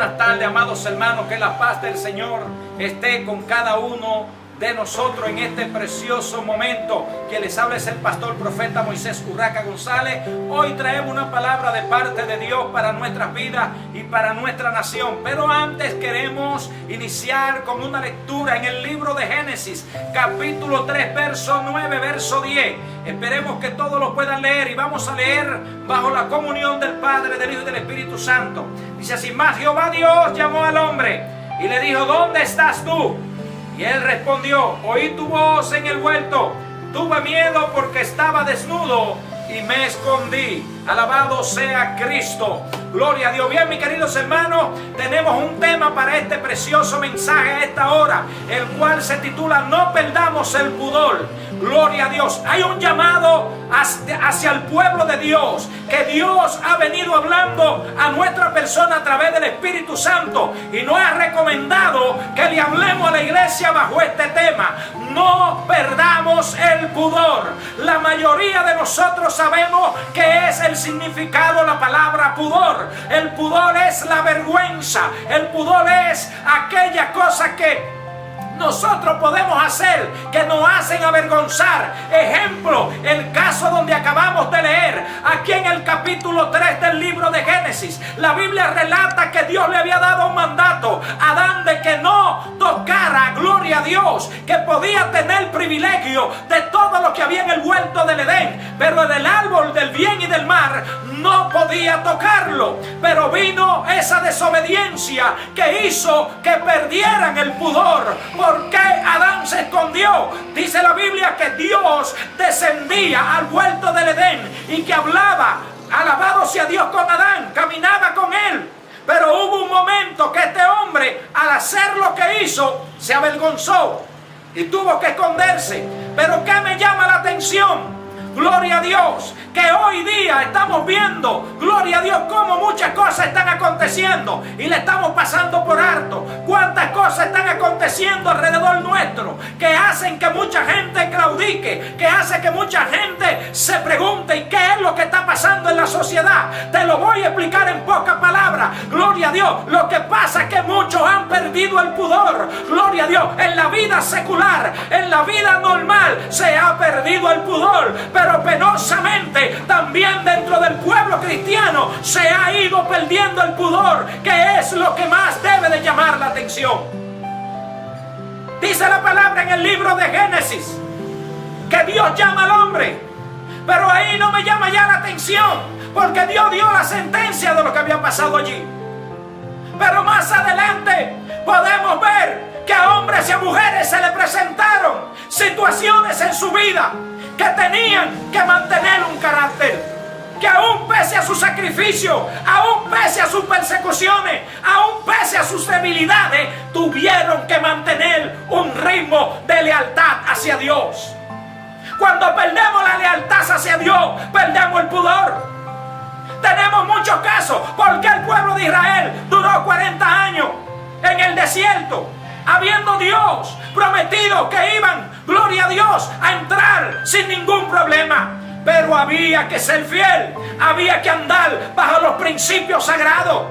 buenas tardes, amados hermanos. Que la paz del Señor esté con cada uno de nosotros en este precioso momento. Que les habla es el pastor profeta Moisés Urraca González. Hoy traemos una palabra de parte de Dios para nuestras vidas y para nuestra nación. Pero antes queremos iniciar con una lectura en el libro de Génesis, capítulo 3, verso 9, verso 10. Esperemos que todos lo puedan leer y vamos a leer bajo la comunión del Padre, del Hijo y del Espíritu Santo. Dice así: mas Jehová Dios llamó al hombre y le dijo: ¿dónde estás tú? Y él respondió: oí tu voz en el huerto, tuve miedo porque estaba desnudo y me escondí. Alabado sea Cristo. Gloria a Dios. Bien, mis queridos hermanos, tenemos un tema para este precioso mensaje a esta hora, el cual se titula: no perdamos el pudor. Gloria a Dios. Hay un llamado hacia el pueblo de Dios, que Dios ha venido hablando a nuestra persona a través del Espíritu Santo, y nos ha recomendado que le hablemos a la iglesia bajo este tema: no perdamos el pudor. La mayoría de nosotros sabemos que es el significado de la palabra pudor. El pudor es la vergüenza. El pudor es aquella cosa que nosotros podemos hacer que nos hacen avergonzar. Ejemplo, el caso donde acabamos de leer, aquí en el capítulo 3 del libro de Génesis. La Biblia relata que Dios le había dado un mandato a Adán de que no tocara, gloria a Dios, que podía tener privilegio de todo lo que había en el huerto del Edén, pero del árbol del bien y del mal no podía tocarlo. Pero vino esa desobediencia que hizo que perdieran el pudor. ¿Por qué Adán se escondió? Dice la Biblia que Dios descendía al huerto del Edén y que hablaba, alabado sea Dios, con Adán, caminaba con él. Pero hubo un momento que este hombre, al hacer lo que hizo, se avergonzó y tuvo que esconderse. Pero ¿qué me llama la atención? Gloria a Dios, que hoy día estamos viendo, gloria a Dios, cómo muchas cosas están aconteciendo y le estamos pasando por alto. Cuántas cosas están aconteciendo alrededor nuestro que hacen que mucha gente claudique, que hace que mucha gente se pregunte: ¿y qué es lo que está pasando en la sociedad? Te lo voy a explicar en pocas palabras. Gloria a Dios, lo que pasa es que muchos han perdido el pudor. Gloria a Dios, en la vida secular, en la vida normal se ha perdido el pudor. Pero penosamente también dentro del pueblo cristiano se ha ido perdiendo el pudor, que es lo que más debe de llamar la atención. Dice la palabra en el libro de Génesis que Dios llama al hombre, pero ahí no me llama ya la atención, porque Dios dio la sentencia de lo que había pasado allí. Pero más adelante podemos ver que a hombres y a mujeres se le presentaron situaciones en su vida que tenían que mantener un carácter, que aún pese a su sacrificio, aún pese a sus persecuciones, aún pese a sus debilidades, tuvieron que mantener un ritmo de lealtad hacia Dios. Cuando perdemos la lealtad hacia Dios, perdemos el pudor. Tenemos muchos casos. Porque el pueblo de Israel duró 40 años en el desierto, habiendo Dios prometido que iban, gloria a Dios, a entrar sin ningún problema. Pero había que ser fiel, había que andar bajo los principios sagrados.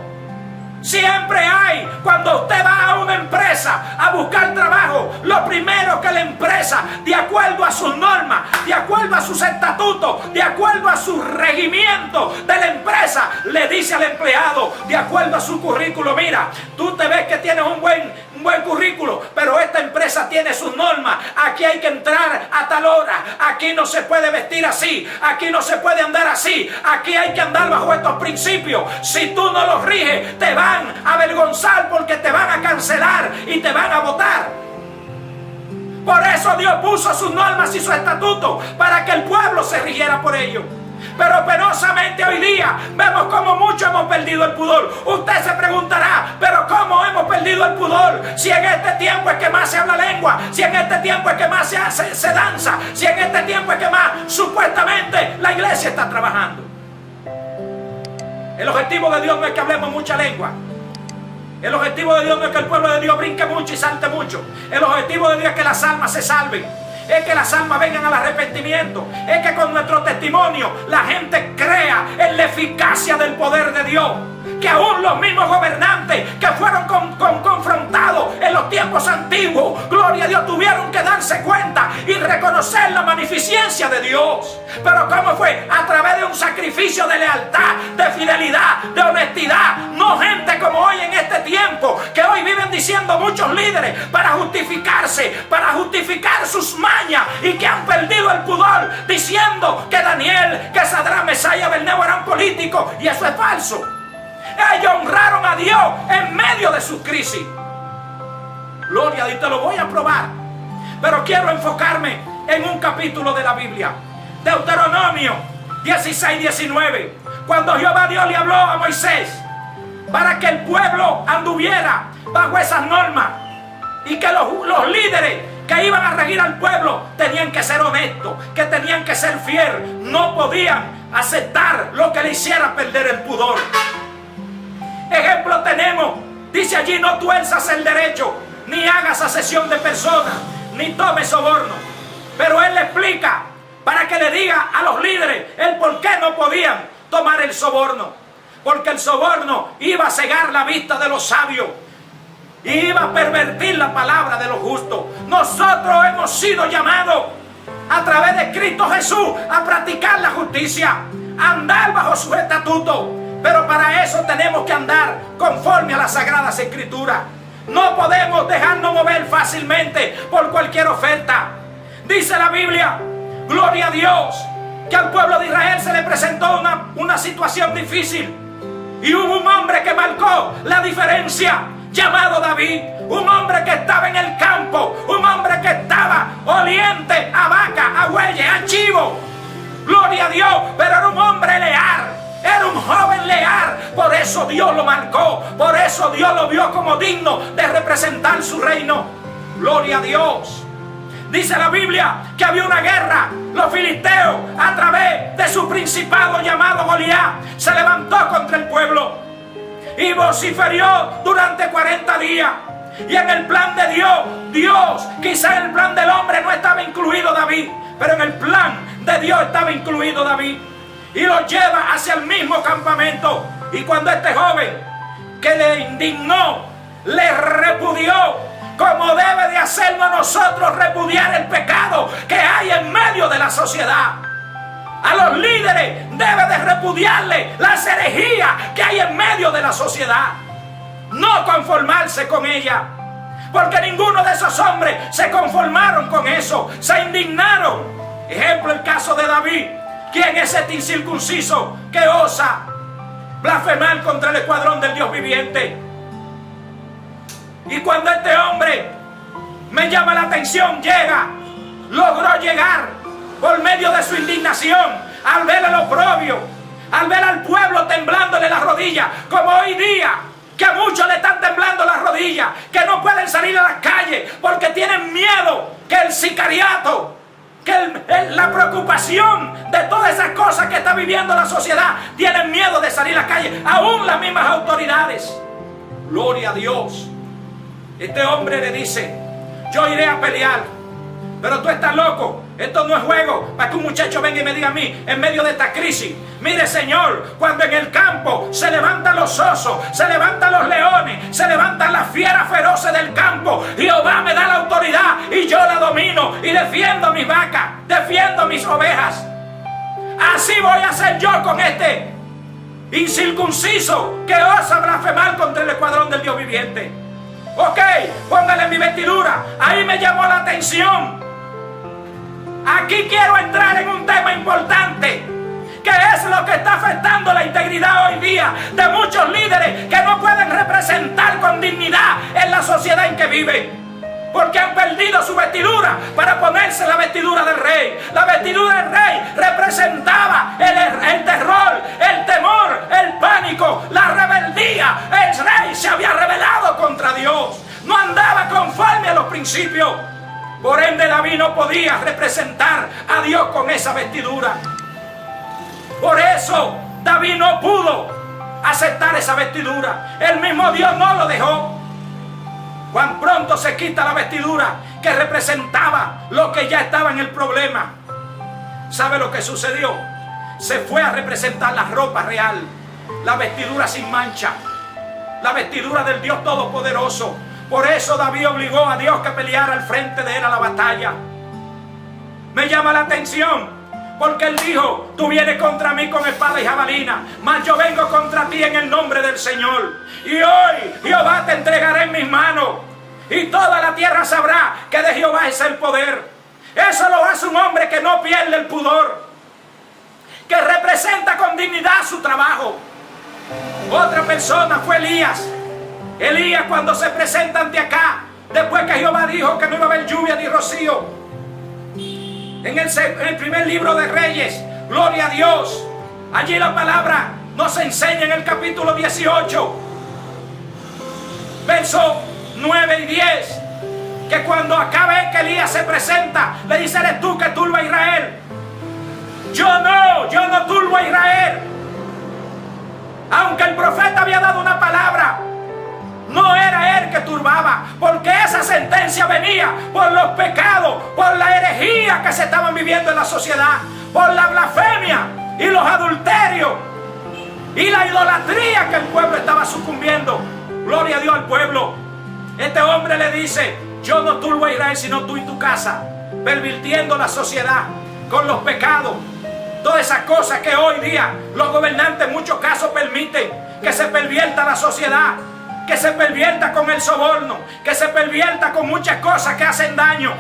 Siempre hay, cuando usted va a una empresa a buscar trabajo, lo primero que la empresa, de acuerdo a sus normas, de acuerdo a sus estatutos, de acuerdo a su regimiento de la empresa, le dice al empleado, de acuerdo a su currículo: mira, tú te ves que tienes un buen currículo, pero esta empresa tiene sus normas. Aquí hay que entrar a tal hora, aquí no se puede vestir así, aquí no se puede andar así, aquí hay que andar bajo estos principios. Si tú no los riges, te van a avergonzar, porque te van a cancelar y te van a votar. Por eso Dios puso sus normas y sus estatutos, para que el pueblo se rigiera por ello. Pero penosamente hoy día vemos como muchos hemos perdido el pudor. Usted se preguntará: pero ¿cómo hemos perdido el pudor? Si en este tiempo es que más se habla lengua, si en este tiempo es que más se danza, si en este tiempo es que más supuestamente la iglesia está trabajando. El objetivo de Dios no es que hablemos mucha lengua. El objetivo de Dios no es que el pueblo de Dios brinque mucho y salte mucho. El objetivo de Dios es que las almas se salven, es que las almas vengan al arrepentimiento, es que con nuestro testimonio la gente crea en la eficacia del poder de Dios. que aún los mismos gobernantes que fueron confrontados en los tiempos antiguos, gloria a Dios, tuvieron que darse cuenta y reconocer la magnificencia de Dios. Pero ¿cómo fue? A través de un sacrificio de lealtad, de fidelidad, de honestidad. No gente como hoy en este tiempo, que hoy viven diciendo muchos líderes para justificarse, para justificar sus mañas, y que han perdido el pudor diciendo que Daniel, que Sadrach, Mesach y Abednego eran políticos, y eso es falso. Ellos honraron a Dios en medio de sus crisis. Gloria a Dios, te lo voy a probar. Pero quiero enfocarme en un capítulo de la Biblia. Deuteronomio 16:19. Cuando Jehová Dios le habló a Moisés para que el pueblo anduviera bajo esas normas, y que los líderes que iban a regir al pueblo tenían que ser honestos, que tenían que ser fieles, no podían aceptar lo que le hiciera perder el pudor. Ejemplo tenemos, dice allí: no tuerzas el derecho, ni hagas asesión de personas, ni tomes soborno. Pero él le explica para que le diga a los líderes el por qué no podían tomar el soborno. Porque el soborno iba a cegar la vista de los sabios, iba a pervertir la palabra de los justos. Nosotros hemos sido llamados a través de Cristo Jesús a practicar la justicia, a andar bajo sus estatutos. Pero para eso tenemos que andar conforme a las Sagradas Escrituras. No podemos dejarnos mover fácilmente por cualquier oferta. Dice la Biblia, gloria a Dios, que al pueblo de Israel se le presentó una situación difícil, y hubo un hombre que marcó la diferencia, llamado David. Un hombre que estaba en el campo, un hombre que estaba oliente a vaca, a bueyes, a chivo. Gloria a Dios, pero era un hombre leal, era un joven leal. Por eso Dios lo marcó, por eso Dios lo vio como digno de representar su reino. Gloria a Dios. Dice la Biblia que había una guerra. Los filisteos, a través de su principado llamado Goliat, se levantó contra el pueblo y vociferó durante 40 días. Y en el plan de Dios, quizá en el plan del hombre no estaba incluido David, pero en el plan de Dios estaba incluido David. Y lo lleva hacia el mismo campamento. Y cuando este joven, que le indignó, le repudió, como debe de hacerlo a nosotros, repudiar el pecado que hay en medio de la sociedad. A los líderes debe de repudiarle las herejías que hay en medio de la sociedad. No conformarse con ella, porque ninguno de esos hombres se conformaron con eso, se indignaron. Ejemplo, el caso de David. ¿Quién es este incircunciso que osa blasfemar contra el escuadrón del Dios viviente? Y cuando este hombre, me llama la atención, logró llegar por medio de su indignación, al ver el oprobio, al ver al pueblo temblándole las rodillas, como hoy día, que a muchos le están temblando las rodillas, que no pueden salir a las calles porque tienen miedo que el sicariato, que la preocupación de todas esas cosas que está viviendo la sociedad, tienen miedo de salir a las calles, aún las mismas autoridades. Gloria a Dios. Este hombre le dice: yo iré a pelear, pero tú estás loco. Esto no es juego para que un muchacho venga y me diga a mí en medio de esta crisis: mire, Señor, cuando en el campo se levantan los osos, se levantan los leones, se levantan las fieras feroces del campo, Jehová me da la autoridad y yo la domino y defiendo mis vacas, defiendo mis ovejas. Así voy a hacer yo con este incircunciso que osa blasfemar contra el escuadrón del Dios viviente. Ok, póngale mi vestidura. Ahí me llamó la atención. Aquí quiero entrar en un tema importante, que es lo que está afectando la integridad hoy día de muchos líderes que no pueden representar con dignidad en la sociedad en que viven, porque han perdido su vestidura para ponerse la vestidura del rey. La vestidura del rey representaba el terror, el temor, el pánico, la rebeldía. El rey se había rebelado contra Dios, no andaba conforme a los principios. Por ende, David no podía representar a Dios con esa vestidura. Por eso David no pudo aceptar esa vestidura. El mismo Dios no lo dejó. Cuán pronto se quita la vestidura que representaba lo que ya estaba en el problema, ¿sabe lo que sucedió? Se fue a representar la ropa real. la vestidura sin mancha, la vestidura del Dios Todopoderoso. Por eso David obligó a Dios que peleara al frente de él a la batalla. Me llama la atención porque él dijo: tú vienes contra mí con espada y jabalina, mas yo vengo contra ti en el nombre del Señor. Y hoy Jehová te entregaré en mis manos, y toda la tierra sabrá que de Jehová es el poder. Eso lo hace un hombre que no pierde el pudor, que representa con dignidad su trabajo. Otra persona fue Elías. Elías, cuando se presenta ante acá, después que Jehová dijo que no iba a haber lluvia ni rocío, en el primer libro de Reyes, gloria a Dios, allí la palabra nos enseña en el capítulo 18, versos 9 y 10, que cuando acá ve que Elías se presenta, le dice: eres tú que turba a Israel. Yo no turbo a Israel. Aunque el profeta había dado una palabra, no era él que turbaba, porque esa sentencia venía por los pecados, por la herejía que se estaban viviendo en la sociedad, por la blasfemia y los adulterios y la idolatría que el pueblo estaba sucumbiendo. Gloria a Dios al pueblo. Este hombre le dice: yo no turbo a Israel sino tú y tu casa, pervirtiendo la sociedad con los pecados. Todas esas cosas que hoy día los gobernantes en muchos casos permiten, que se pervierta la sociedad, que se pervierta con el soborno, que se pervierta con muchas cosas que hacen daño.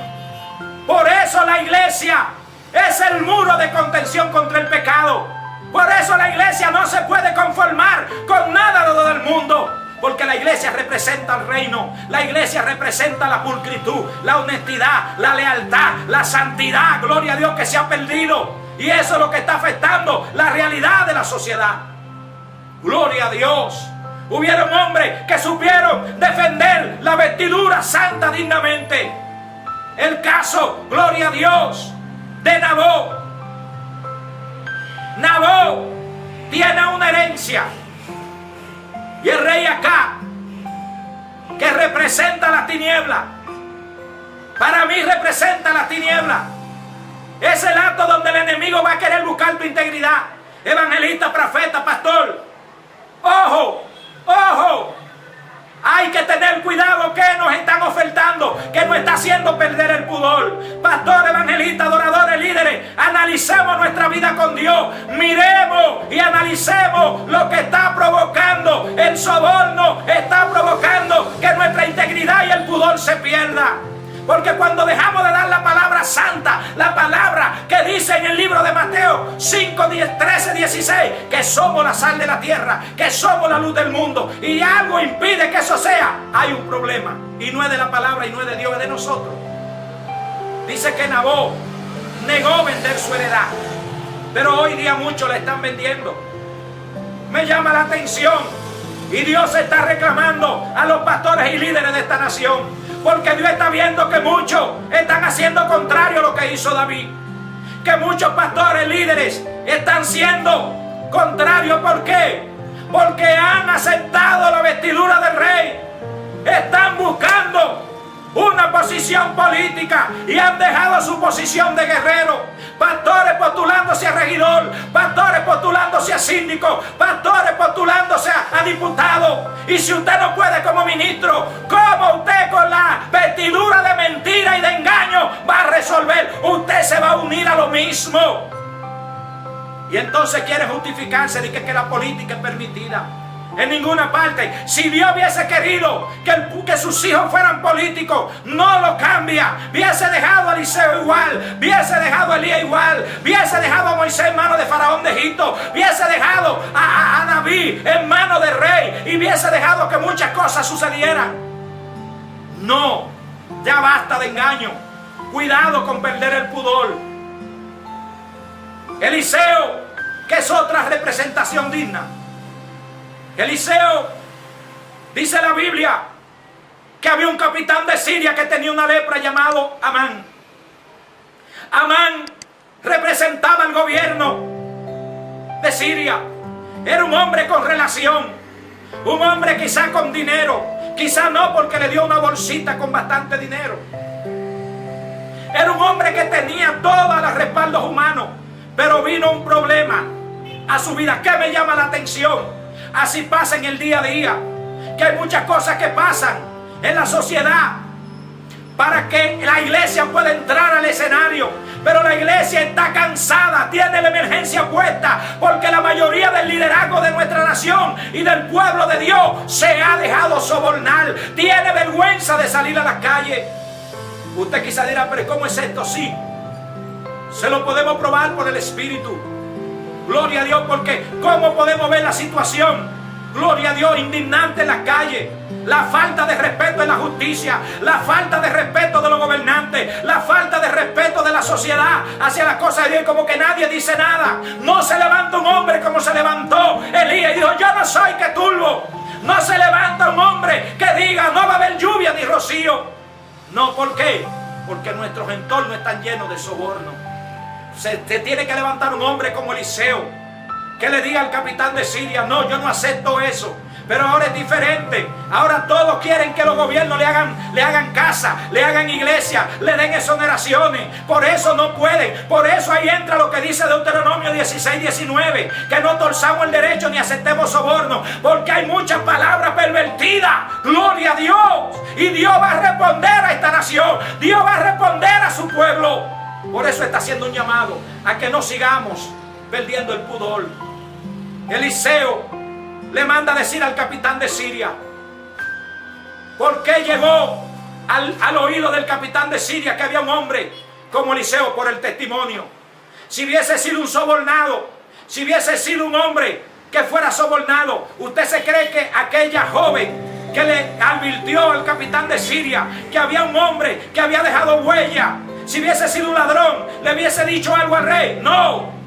Por eso la iglesia es el muro de contención contra el pecado. Por eso la iglesia no se puede conformar con nada del mundo, porque la iglesia representa el reino. La iglesia representa la pulcritud, la honestidad, la lealtad, la santidad. Gloria a Dios, que se ha perdido. Y eso es lo que está afectando la realidad de la sociedad. Gloria a Dios. Hubieron hombres que supieron defender la vestidura santa dignamente. El caso, gloria a Dios, de Nabot. Nabot tiene una herencia. Y el rey acá, que representa la tiniebla, para mí representa la tiniebla. Es el acto donde el enemigo va a querer buscar tu integridad. Evangelista, profeta, pastor. ¡Ojo! ¡Ojo! Hay que tener cuidado que nos están ofertando, que nos está haciendo perder el pudor. Pastor, evangelista, adoradores, líderes, analicemos nuestra vida con Dios. Miremos y analicemos lo que está provocando. El soborno está provocando que nuestra integridad y el pudor se pierda. Porque cuando dejamos de dar la palabra santa, la palabra que dice en el libro de Mateo 5, 10, 13, 16, que somos la sal de la tierra, que somos la luz del mundo, y algo impide que eso sea, hay un problema. Y no es de la palabra y no es de Dios, es de nosotros. Dice que Nabot negó vender su heredad, pero hoy día muchos la están vendiendo. Me llama la atención, y Dios está reclamando a los pastores y líderes de esta nación, porque Dios está viendo que muchos están haciendo contrario a lo que hizo David. Que muchos pastores, líderes, están siendo contrarios. ¿Por qué? Porque han aceptado la vestidura del rey. Están buscando una posición política y han dejado su posición de guerrero. Pastores postulándose a regidor, pastores postulándose a síndico, pastores postulándose a diputado. Y si usted no puede como ministro, ¿cómo usted con la vestidura de mentira y de engaño va a resolver? Usted se va a unir a lo mismo. Y entonces quiere justificarse de que la política es permitida. En ninguna parte. Si Dios hubiese querido que sus hijos fueran políticos, no lo cambia. Hubiese dejado a Eliseo igual, hubiese dejado a Elías igual, hubiese dejado a Moisés en manos de Faraón de Egipto, hubiese dejado a David en manos del rey, y hubiese dejado que muchas cosas sucedieran. No, ya basta de engaño. Cuidado con perder el pudor. Eliseo, que es otra representación digna. Eliseo, dice la Biblia, que había un capitán de Siria que tenía una lepra llamado Amán. Amán representaba el gobierno de Siria. Era un hombre con relación, un hombre quizá con dinero, quizá no, porque le dio una bolsita con bastante dinero. Era un hombre que tenía todos los respaldos humanos, pero vino un problema a su vida. ¿Qué me llama la atención? Así pasa en el día a día, que hay muchas cosas que pasan en la sociedad para que la iglesia pueda entrar al escenario. Pero la iglesia está cansada, tiene la emergencia puesta, porque la mayoría del liderazgo de nuestra nación y del pueblo de Dios se ha dejado sobornar. Tiene vergüenza de salir a la calle. Usted quizá dirá, pero ¿cómo es esto? Sí, se lo podemos probar por el Espíritu. Gloria a Dios, porque ¿cómo podemos ver la situación? Gloria a Dios, indignante en la calle. La falta de respeto en la justicia, la falta de respeto de los gobernantes, la falta de respeto de la sociedad hacia las cosas de Dios, como que nadie dice nada. No se levanta un hombre como se levantó Elías y dijo, yo no soy que turbo. No se levanta un hombre que diga, no va a haber lluvia ni rocío. No, ¿por qué? Porque nuestros entornos están llenos de soborno. Se tiene que levantar un hombre como Eliseo, que le diga al capitán de Siria, no, yo no acepto eso. Pero ahora es diferente. Ahora todos quieren que los gobiernos le hagan casa, le hagan iglesia, le den exoneraciones. Por eso no pueden. Por eso ahí entra lo que dice Deuteronomio 16:19, que no torzamos el derecho ni aceptemos soborno, porque hay muchas palabras pervertidas. Gloria a Dios. Y Dios va a responder a esta nación. Dios va a responder a su pueblo. Por eso está haciendo un llamado a que no sigamos perdiendo el pudor. Eliseo le manda a decir al capitán de Siria. ¿Por qué llegó al oído del capitán de Siria que había un hombre como Eliseo? Por el testimonio. Si hubiese sido un sobornado, si hubiese sido un hombre que fuera sobornado, ¿usted se cree que aquella joven que le advirtió al capitán de Siria que había un hombre que había dejado huella, si hubiese sido un ladrón, le hubiese dicho algo al rey? No.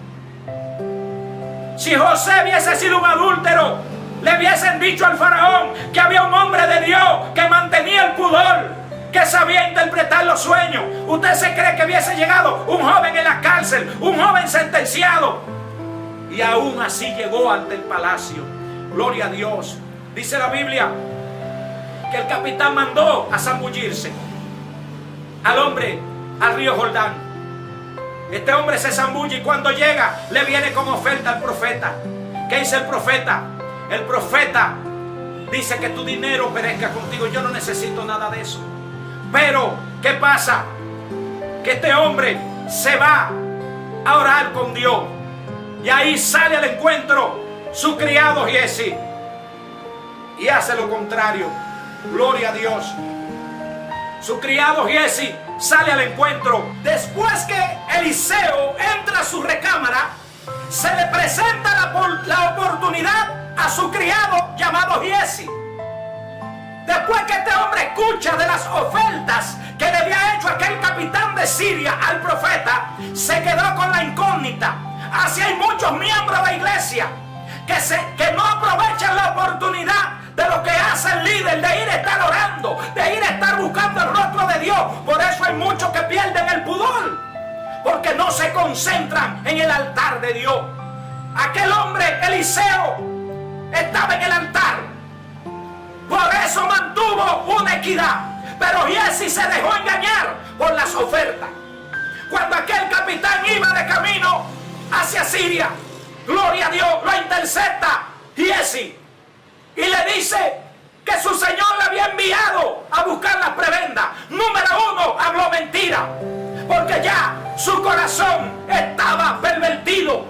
Si José hubiese sido un adúltero, le hubiesen dicho al faraón que había un hombre de Dios que mantenía el pudor, que sabía interpretar los sueños. ¿Usted se cree que hubiese llegado un joven en la cárcel, un joven sentenciado? Y aún así llegó ante el palacio. Gloria a Dios. Dice la Biblia que el capitán mandó a zambullirse al hombre al río Jordán. Este hombre se zambulle y cuando llega le viene como oferta al profeta. ¿Qué dice el profeta? El profeta dice que tu dinero perezca contigo. Yo no necesito nada de eso. Pero, ¿qué pasa? Que este hombre se va a orar con Dios. Y ahí sale al encuentro su criado Giezi. Y hace lo contrario. Gloria a Dios. Su criado Giezi sale al encuentro. Después que Eliseo entra a su recámara, se le presenta la oportunidad a su criado llamado Giezi. Después que este hombre escucha de las ofertas que le había hecho aquel capitán de Siria al profeta, se quedó con la incógnita. Así hay muchos miembros de la iglesia que no aprovechan la oportunidad de lo que hace el líder, de ir a estar orando, de ir a estar buscando el rostro de Dios. Por eso hay muchos que pierden el pudor, porque no se concentran en el altar de Dios. Aquel hombre, Eliseo, estaba en el altar, por eso mantuvo una equidad. Pero Giezi se dejó engañar por las ofertas. Cuando aquel capitán iba de camino hacia Siria, gloria a Dios, lo intercepta Giezi y le dice que su señor le había enviado a buscar las prebendas. Número uno, habló mentira, porque ya su corazón estaba pervertido.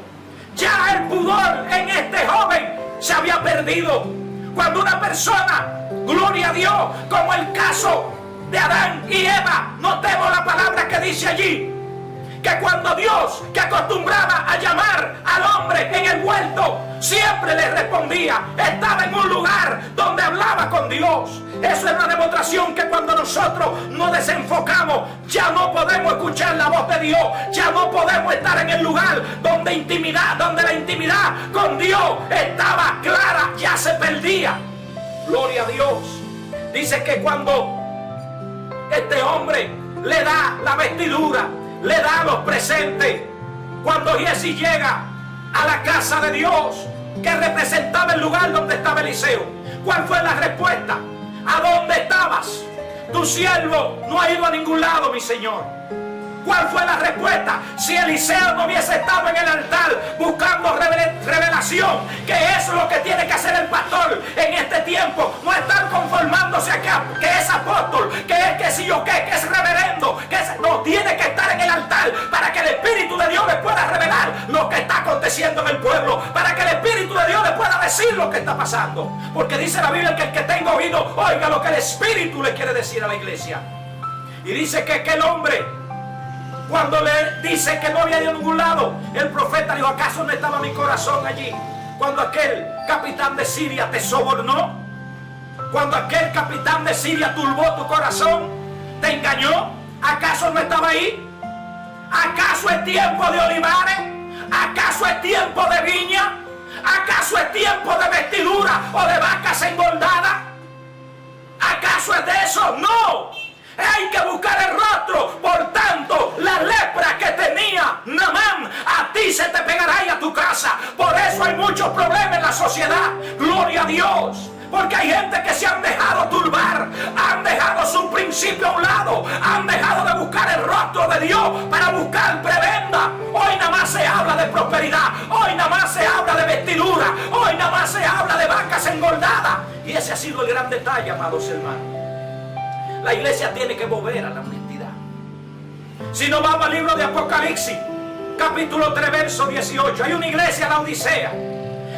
Ya el pudor en este joven se había perdido. Cuando una persona, gloria a Dios, como el caso de Adán y Eva, notemos la palabra que dice allí, que cuando Dios, que acostumbraba a llamar al hombre en el huerto, siempre le respondía, estaba en un lugar donde hablaba con Dios. Eso es una demostración que cuando nosotros nos desenfocamos, ya no podemos escuchar la voz de Dios, ya no podemos estar en el lugar donde la intimidad con Dios estaba clara, ya se perdía. Gloria a Dios. Dice que cuando este hombre le da la vestidura, le da los presentes, cuando Giezi llega a la casa de Dios, que representaba el lugar donde estaba Eliseo, ¿cuál fue la respuesta? ¿A dónde estabas? Tu siervo no ha ido a ningún lado, mi señor. ¿Cuál fue la respuesta? Si Eliseo no hubiese estado en el altar buscando revelación, que eso es lo que tiene que hacer el pastor en este tiempo. No estar conformándose acá, que es apóstol, que es que sí o que es reverendo, no, tiene que estar en el altar para que el Espíritu de Dios le pueda revelar lo que está aconteciendo en el pueblo, para que el Espíritu de Dios le pueda decir lo que está pasando. Porque dice la Biblia que el que tenga oído oiga lo que el Espíritu le quiere decir a la iglesia. Y dice que aquel hombre, cuando le dice que no había ido a ningún lado, el profeta dijo: ¿acaso no estaba mi corazón allí? Cuando aquel capitán de Siria te sobornó, cuando aquel capitán de Siria turbó tu corazón, te engañó, ¿acaso no estaba ahí? ¿Acaso es tiempo de olivares? ¿Acaso es tiempo de viña? ¿Acaso es tiempo de vestidura o de vacas engordadas? ¿Acaso es de eso? ¡No! Hay que buscar el rostro. Por tanto, la lepra que tenía Naamán, a ti se te pegará y a tu casa. Por eso hay muchos problemas en la sociedad. Gloria a Dios. Porque hay gente que se han dejado turbar, han dejado su principio a un lado, han dejado de buscar el rostro de Dios para buscar prebenda. Hoy nada más se habla de prosperidad, hoy nada más se habla de vestidura, hoy nada más se habla de vacas engordadas. Y ese ha sido el gran detalle, amados hermanos. La iglesia tiene que volver a la honestidad. Si no vamos al libro de Apocalipsis, capítulo 3, verso 18, hay una iglesia, la Odisea.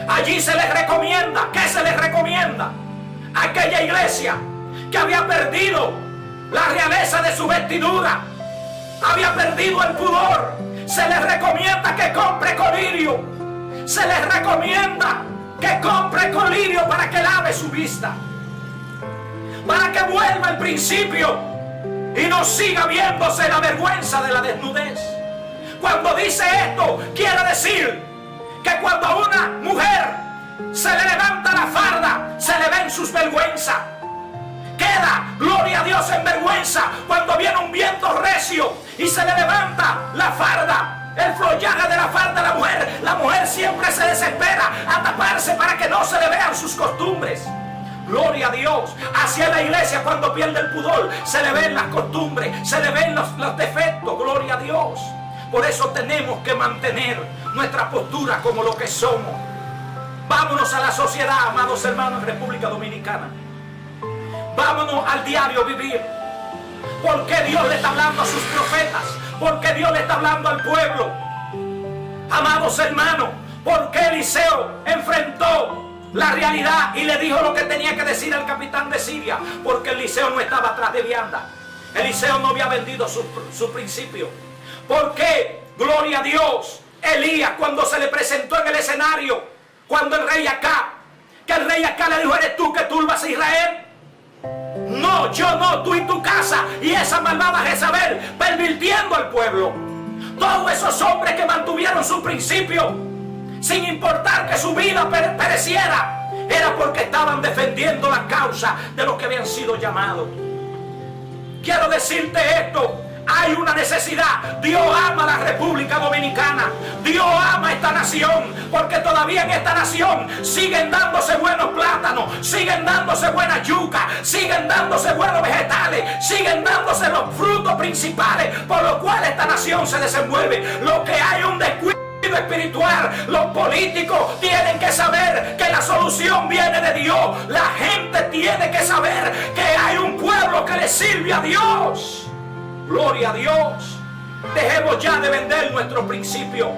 Allí se les recomienda. ¿Qué se les recomienda? Aquella iglesia que había perdido la realeza de su vestidura, había perdido el pudor. Se les recomienda que compre colirio. Se les recomienda que compre colirio para que lave su vista, para que vuelva al principio y no siga viéndose la vergüenza de la desnudez. Cuando dice esto, quiere decir que cuando a una mujer se le levanta la farda, se le ven sus vergüenzas. Queda, gloria a Dios, en vergüenza cuando viene un viento recio y se le levanta la farda, el follaje de la farda de la mujer. La mujer siempre se desespera a taparse para que no se le vean sus costumbres. Gloria a Dios. Hacia la iglesia, cuando pierde el pudor, se le ven las costumbres, se le ven los defectos. Gloria a Dios. Por eso tenemos que mantener nuestra postura como lo que somos. Vámonos a la sociedad, amados hermanos, en República Dominicana. Vámonos al diario vivir. Porque Dios le está hablando a sus profetas. Porque Dios le está hablando al pueblo. Amados hermanos, porque Eliseo enfrentó la realidad y le dijo lo que tenía que decir al capitán de Siria. Porque Eliseo no estaba atrás de vianda. Eliseo no había vendido su principio. Porque, gloria a Dios, Elías, cuando se le presentó en el escenario, cuando el rey Acab, que el rey Acab le dijo: ¿eres tú que turbas a Israel? No, yo no, tú y tu casa. Y esa malvada Jezabel pervirtiendo al pueblo. Todos esos hombres que mantuvieron su principio, sin importar que su vida pereciera, era porque estaban defendiendo la causa de los que habían sido llamados. Quiero decirte esto. Hay una necesidad. Dios ama la República Dominicana. Dios ama esta nación. Porque todavía en esta nación siguen dándose buenos plátanos, siguen dándose buenas yucas, siguen dándose buenos vegetales, siguen dándose los frutos principales por los cuales esta nación se desenvuelve. Lo que hay un descuido espiritual. Los políticos tienen que saber que la solución viene de Dios. La gente tiene que saber que hay un pueblo que le sirve a Dios. Gloria a Dios. Dejemos ya de vender nuestro principio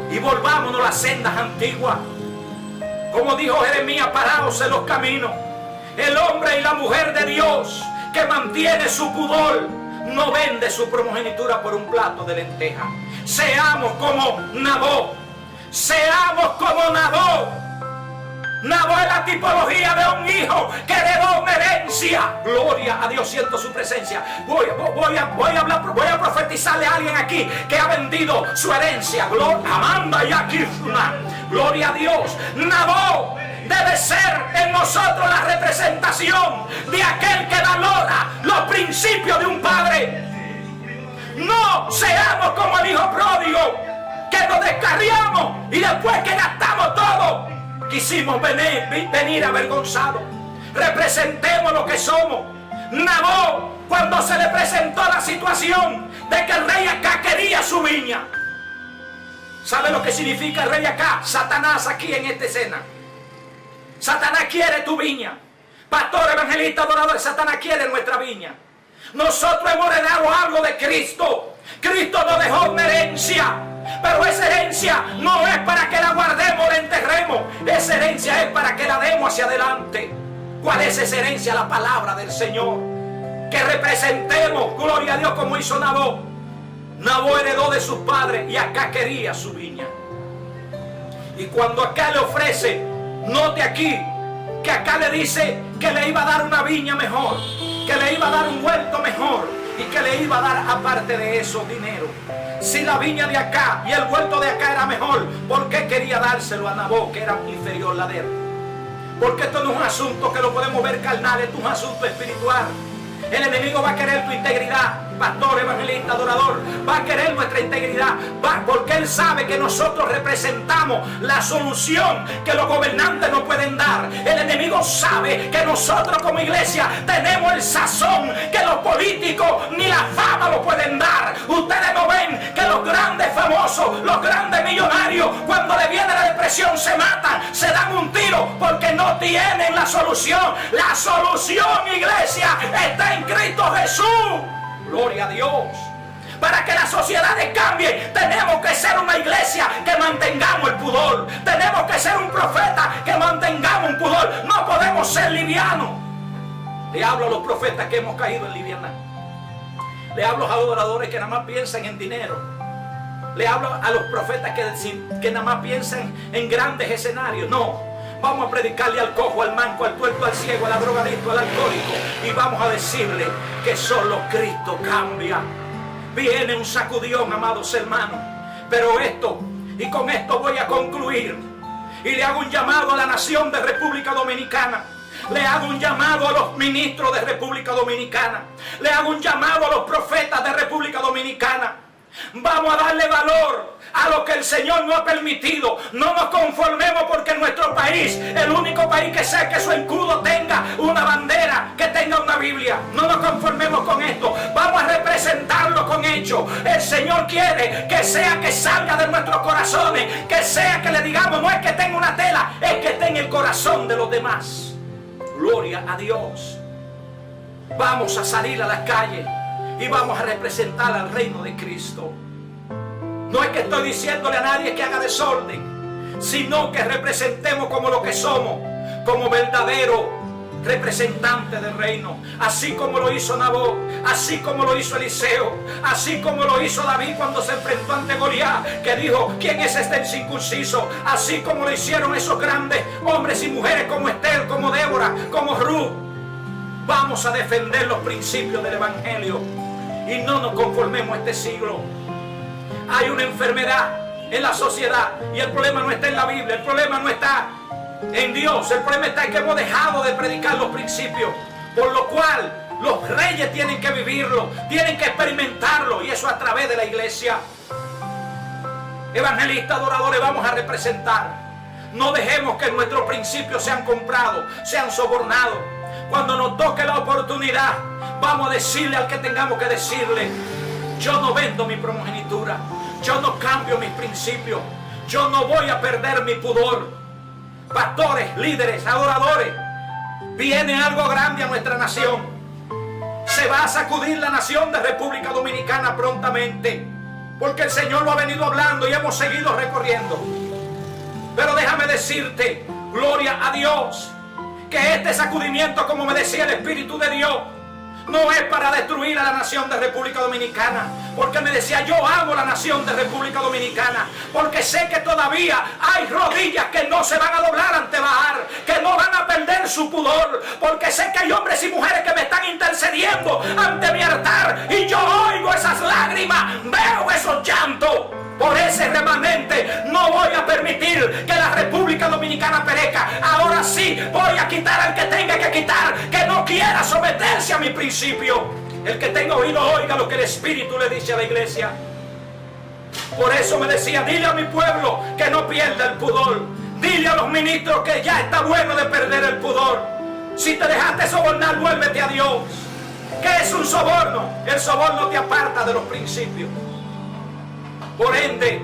y volvámonos a las sendas antiguas. Como dijo Jeremías, paraos en los caminos. El hombre y la mujer de Dios que mantiene su pudor no vende su primogenitura por un plato de lenteja. Seamos como Nabot. Seamos como Nabot. Nabot es la tipología de un hijo que heredó una herencia. Gloria a Dios, siento su presencia. Voy a profetizarle a alguien aquí que ha vendido su herencia. Amanda y Akifuna. Gloria a Dios. Nabot debe ser en nosotros la representación de aquel que valora los principios de un padre. No seamos como el hijo pródigo, que nos descarriamos y después que gastamos todo, quisimos venir avergonzados. Representemos lo que somos. Nabot cuando se le presentó la situación de que el rey Acab quería su viña. ¿Sabe lo que significa el rey Acab? Satanás aquí en esta escena. Satanás quiere tu viña. Pastor, evangelista, adorador, Satanás quiere nuestra viña. Nosotros hemos heredado algo de Cristo. Cristo nos dejó una herencia. Pero esa herencia no es para que la guardemos o la enterremos. Esa herencia es para que la demos hacia adelante. ¿Cuál es esa herencia? La palabra del Señor. Que representemos, gloria a Dios, como hizo Nabot. Nabot heredó de sus padres y Acab quería su viña. Y cuando Acab le ofrece, note aquí, que Acab le dice que le iba a dar una viña mejor, que le iba a dar un huerto mejor y que le iba a dar aparte de eso dinero. Si la viña de Acab y el huerto de Acab era mejor, ¿por qué quería dárselo a Nabot, que era inferior la de él? Porque esto no es un asunto que lo podemos ver carnal, esto es un asunto espiritual. El enemigo va a querer tu integridad, pastor, evangelista, adorador. Va a querer nuestra integridad, porque él sabe que nosotros representamos la solución que los gobernantes no pueden dar. El enemigo sabe que nosotros como iglesia tenemos el sazón que los políticos ni la fama lo pueden dar. Ustedes no ven que los grandes famosos, los grandes millonarios, cuando le viene la depresión se matan, se dan un tiro porque no tienen la solución. La solución, iglesia, está en Cristo Jesús. Gloria a Dios. Para que las sociedades cambien, tenemos que ser una iglesia que mantengamos el pudor. Tenemos que ser un profeta que mantengamos un pudor. No podemos ser livianos. Le hablo a los profetas que hemos caído en liviandad. Le hablo a los adoradores que nada más piensan en dinero. Le hablo a los profetas que nada más piensan en grandes escenarios. No. Vamos a predicarle al cojo, al manco, al tuerto, al ciego, al drogadicto, al alcohólico. Y vamos a decirle que solo Cristo cambia. Viene un sacudión, amados hermanos. Pero esto, y con esto voy a concluir. Y le hago un llamado a la nación de República Dominicana. Le hago un llamado a los ministros de República Dominicana. Le hago un llamado a los profetas de República Dominicana. Vamos a darle valor a lo que el Señor nos ha permitido. No nos conformemos porque en nuestro país, el único país que sea que su escudo tenga una bandera, que tenga una Biblia. No nos conformemos con esto. Vamos a representarlo con hechos. El Señor quiere que sea que salga de nuestros corazones, que sea que le digamos, no es que tenga una tela, es que esté en el corazón de los demás. Gloria a Dios. Vamos a salir a las calles y vamos a representar al reino de Cristo. No es que estoy diciéndole a nadie que haga desorden, sino que representemos como lo que somos, como verdaderos representantes del reino. Así como lo hizo Nabot, así como lo hizo Eliseo, así como lo hizo David cuando se enfrentó ante Goliat, que dijo, ¿quién es este incircunciso? Así como lo hicieron esos grandes hombres y mujeres como Esther, como Débora, como Ruth. Vamos a defender los principios del evangelio y no nos conformemos a este siglo. Hay una enfermedad en la sociedad y el problema no está en la Biblia, el problema no está en Dios, el problema está en que hemos dejado de predicar los principios, por lo cual los reyes tienen que vivirlo, tienen que experimentarlo, y eso a través de la iglesia. Evangelistas, adoradores, vamos a representar. No dejemos que nuestros principios sean comprados, sean sobornados. Cuando nos toque la oportunidad, vamos a decirle al que tengamos que decirle: yo no vendo mi primogenitura, yo no cambio mis principios, yo no voy a perder mi pudor. Pastores, líderes, adoradores, viene algo grande a nuestra nación. Se va a sacudir la nación de República Dominicana prontamente, porque el Señor lo ha venido hablando y hemos seguido recorriendo. Pero déjame decirte, gloria a Dios, que este sacudimiento, como me decía el Espíritu de Dios, no es para destruir a la nación de República Dominicana, porque me decía, yo amo la nación de República Dominicana, porque sé que todavía hay rodillas que no se van a doblar ante Baal, que no van a perder su pudor, porque sé que hay hombres y mujeres que me están intercediendo ante mi altar, y yo oigo esas lágrimas, veo esos llantos. Por ese remanente no voy a permitir que la República Dominicana perezca. Ahora sí voy a quitar al que tenga que quitar, que no quiera someterse a mi principio. El que tenga oído oiga lo que el Espíritu le dice a la iglesia. Por eso me decía, dile a mi pueblo que no pierda el pudor. Dile a los ministros que ya está bueno de perder el pudor. Si te dejaste sobornar, vuélvete a Dios. ¿Qué es un soborno? El soborno te aparta de los principios. Por ende,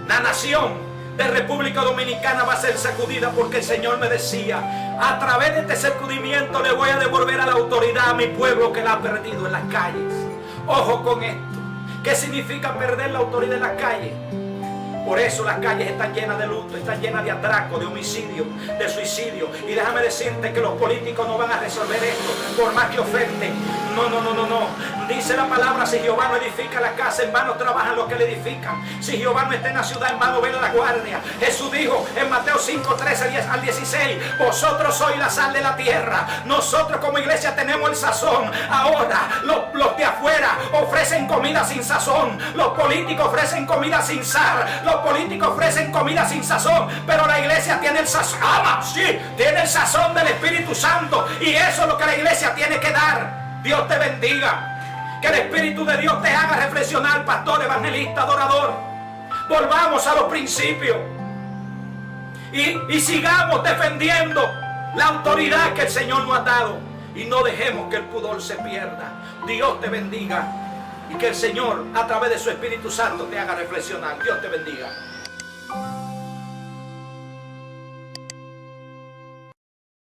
la nación de República Dominicana va a ser sacudida, porque el Señor me decía: a través de este sacudimiento le voy a devolver a la autoridad a mi pueblo que la ha perdido en las calles. Ojo con esto. ¿Qué significa perder la autoridad en las calles? Por eso las calles están llenas de luto, están llenas de atraco, de homicidio, de suicidio. Y déjame decirte que los políticos no van a resolver esto por más que oferten. No. Dice la palabra: si Jehová no edifica la casa, en vano trabajan los que le edifican. Si Jehová no está en la ciudad, en vano vela la guardia. Jesús dijo en Mateo 5, 13 al 16: vosotros sois la sal de la tierra. Nosotros como iglesia tenemos el sazón. Ahora los de afuera ofrecen comida sin sazón. Los políticos ofrecen comida sin sal. Los políticos ofrecen comida sin sazón, pero la iglesia tiene el sazón. Sí, tiene el sazón del Espíritu Santo, y eso es lo que la iglesia tiene que dar. Dios te bendiga. Que el Espíritu de Dios te haga reflexionar, pastor, evangelista, adorador. Volvamos a los principios y sigamos defendiendo la autoridad que el Señor nos ha dado, y no dejemos que el pudor se pierda. Dios te bendiga. Y que el Señor, a través de su Espíritu Santo, te haga reflexionar. Dios te bendiga.